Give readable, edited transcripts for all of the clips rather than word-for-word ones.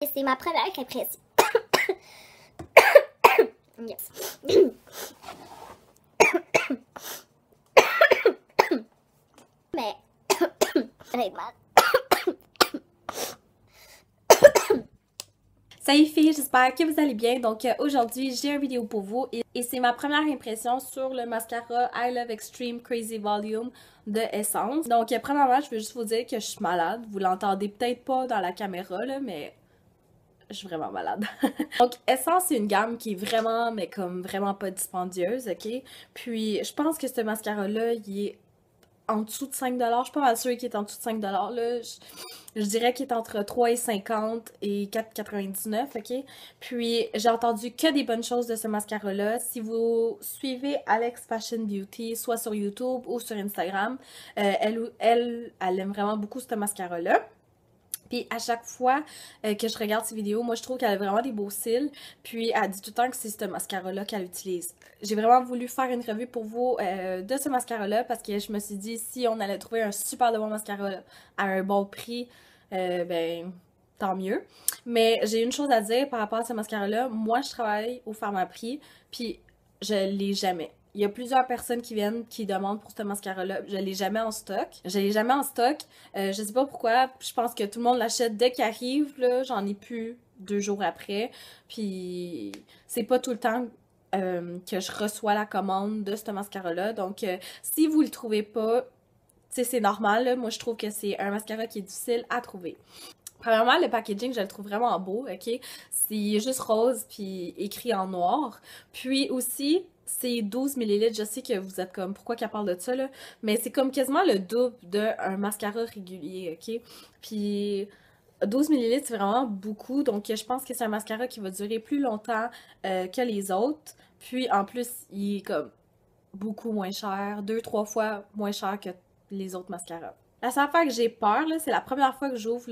C'est ma première impression. Yes. Mais honnêtement. Salut filles, j'espère que vous allez bien. Donc aujourd'hui, j'ai une vidéo pour vous et c'est ma première impression sur le mascara I Love Extreme Crazy Volume de Essence. Donc premièrement, je veux juste vous dire que je suis malade. Vous l'entendez peut-être pas dans la caméra là, mais je suis vraiment malade. Donc Essence, c'est une gamme qui est vraiment, mais comme vraiment pas dispendieuse, ok? Puis je pense que ce mascara-là, il est en dessous de 5$. Je suis pas mal sûre qu'il est en dessous de 5$. Là. Je dirais qu'il est entre 3,50 et 4,99$, ok? Puis, j'ai entendu que des bonnes choses de ce mascara-là. Si vous suivez Alex Fashion Beauty, soit sur YouTube ou sur Instagram, elle aime vraiment beaucoup ce mascara-là. Puis à chaque fois que je regarde ses vidéos, moi je trouve qu'elle a vraiment des beaux cils. Puis elle dit tout le temps que c'est ce mascara-là qu'elle utilise. J'ai vraiment voulu faire une revue pour vous de ce mascara-là parce que je me suis dit si on allait trouver un super de bon mascara à un bon prix, ben tant mieux. Mais j'ai une chose à dire par rapport à ce mascara-là. Moi je travaille au Pharmaprix, puis je l'ai jamais. Il y a plusieurs personnes qui viennent, qui demandent pour ce mascara-là. Je l'ai jamais en stock. Je l'ai jamais en stock. Je sais pas pourquoi. Je pense que tout le monde l'achète dès qu'il arrive, là. J'en ai plus 2 jours après. Puis c'est pas tout le temps que je reçois la commande de ce mascara-là. Donc si vous le trouvez pas, tu sais, c'est normal, là. Moi, je trouve que c'est un mascara qui est difficile à trouver. Premièrement, le packaging, je le trouve vraiment beau, ok? C'est juste rose puis écrit en noir. Puis aussi, c'est 12 ml. Je sais que vous êtes comme, pourquoi qu'elle parle de ça, là? Mais c'est comme quasiment le double d'un mascara régulier, ok? Puis 12 ml, c'est vraiment beaucoup. Donc, je pense que c'est un mascara qui va durer plus longtemps que les autres. Puis, en plus, il est comme beaucoup moins cher, 2-3 fois moins cher que les autres mascaras. La seule fois que j'ai peur, là, c'est la première fois que j'ouvre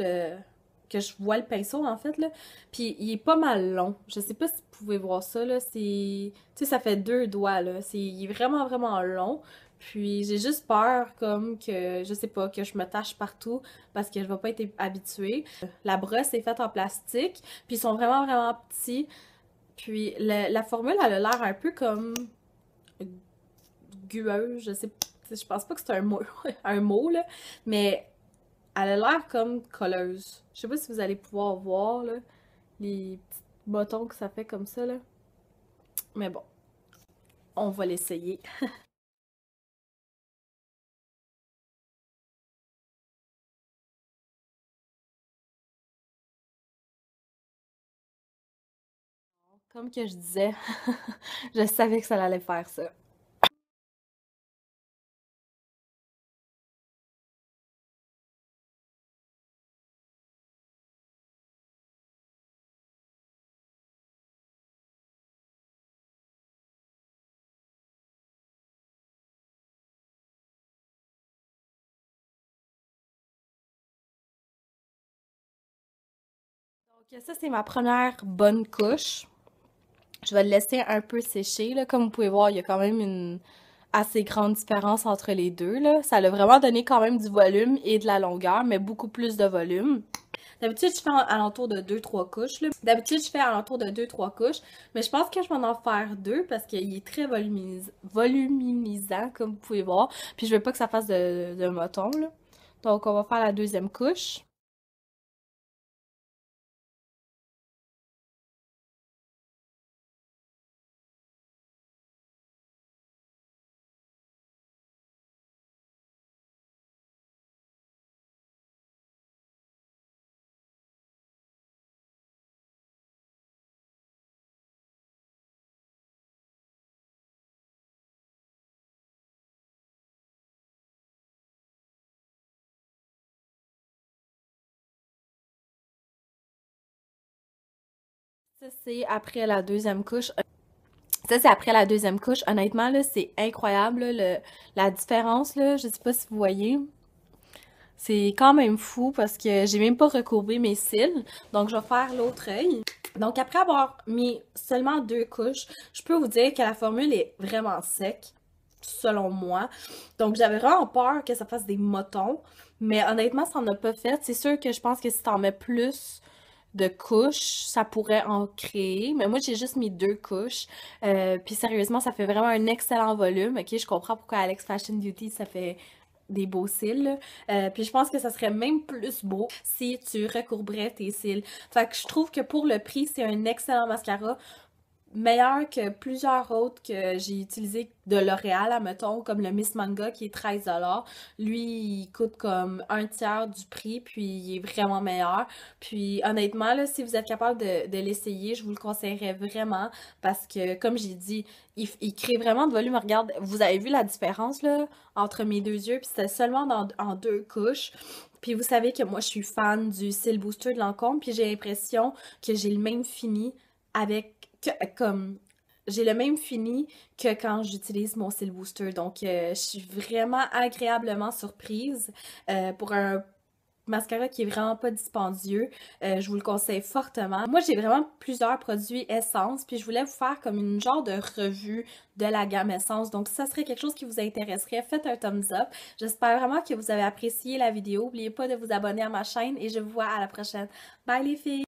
que je vois le pinceau, en fait, là. Puis, il est pas mal long. Je sais pas si vous pouvez voir ça, là. C'est... Tu sais, ça fait 2 doigts, là. Il est vraiment, vraiment long. Puis, j'ai juste peur, comme, que, je sais pas, que je me tache partout parce que je vais pas être habituée. La brosse est faite en plastique. Puis, ils sont vraiment, vraiment petits. Puis, la formule, elle a l'air un peu comme gueuse, je sais, je pense pas que c'est un mot là, mais elle a l'air comme colleuse. Je sais pas si vous allez pouvoir voir là, les petits bottons que ça fait comme ça là. Mais bon, on va l'essayer. Comme que je disais, je savais que ça allait faire ça. Donc ça, c'est ma première bonne couche. Je vais le laisser un peu sécher, là. Comme vous pouvez voir, il y a quand même une assez grande différence entre les deux, là. Ça a vraiment donné quand même du volume et de la longueur, mais beaucoup plus de volume. D'habitude, je fais alentour de 2-3 couches, là. D'habitude, je fais alentour de 2-3 couches, mais je pense que je vais en faire 2 parce qu'il est très voluminisant, comme vous pouvez voir. Puis je veux pas que ça fasse de moton, là. Donc, on va faire la deuxième couche. Ça, c'est après la deuxième couche. Ça, c'est après la deuxième couche. Honnêtement, là, c'est incroyable, là, la différence, là. Je sais pas si vous voyez. C'est quand même fou parce que j'ai même pas recourbé mes cils. Donc, je vais faire l'autre œil. Donc, après avoir mis seulement 2 couches, je peux vous dire que la formule est vraiment sec, selon moi. Donc, j'avais vraiment peur que ça fasse des motons. Mais honnêtement, ça en a pas fait. C'est sûr que je pense que si t'en mets plus, de couches, ça pourrait en créer. Mais moi, j'ai juste mis 2 couches. Puis sérieusement, ça fait vraiment un excellent volume. Ok, je comprends pourquoi Alex Fashion Beauty, ça fait des beaux cils, là. Puis je pense que ça serait même plus beau si tu recourberais tes cils. Fait que je trouve que pour le prix, c'est un excellent mascara. Meilleur que plusieurs autres que j'ai utilisés de L'Oréal, admettons, comme le Miss Manga qui est 13$. Lui, il coûte comme un tiers du prix, puis il est vraiment meilleur. Puis honnêtement, là, si vous êtes capable de l'essayer, je vous le conseillerais vraiment parce que, comme j'ai dit, il crée vraiment de volume. Regarde, vous avez vu la différence là entre mes deux yeux, puis c'était seulement en 2 couches. Puis vous savez que moi, je suis fan du Cell Booster de Lancôme, puis j'ai l'impression que j'ai le même fini avec comme j'ai le même fini que quand j'utilise mon Cell Booster. Donc, je suis vraiment agréablement surprise pour un mascara qui est vraiment pas dispendieux. Je vous le conseille fortement. Moi, j'ai vraiment plusieurs produits Essence, puis je voulais vous faire comme une genre de revue de la gamme Essence. Donc, si ça serait quelque chose qui vous intéresserait, faites un thumbs up. J'espère vraiment que vous avez apprécié la vidéo. N'oubliez pas de vous abonner à ma chaîne et je vous vois à la prochaine. Bye les filles!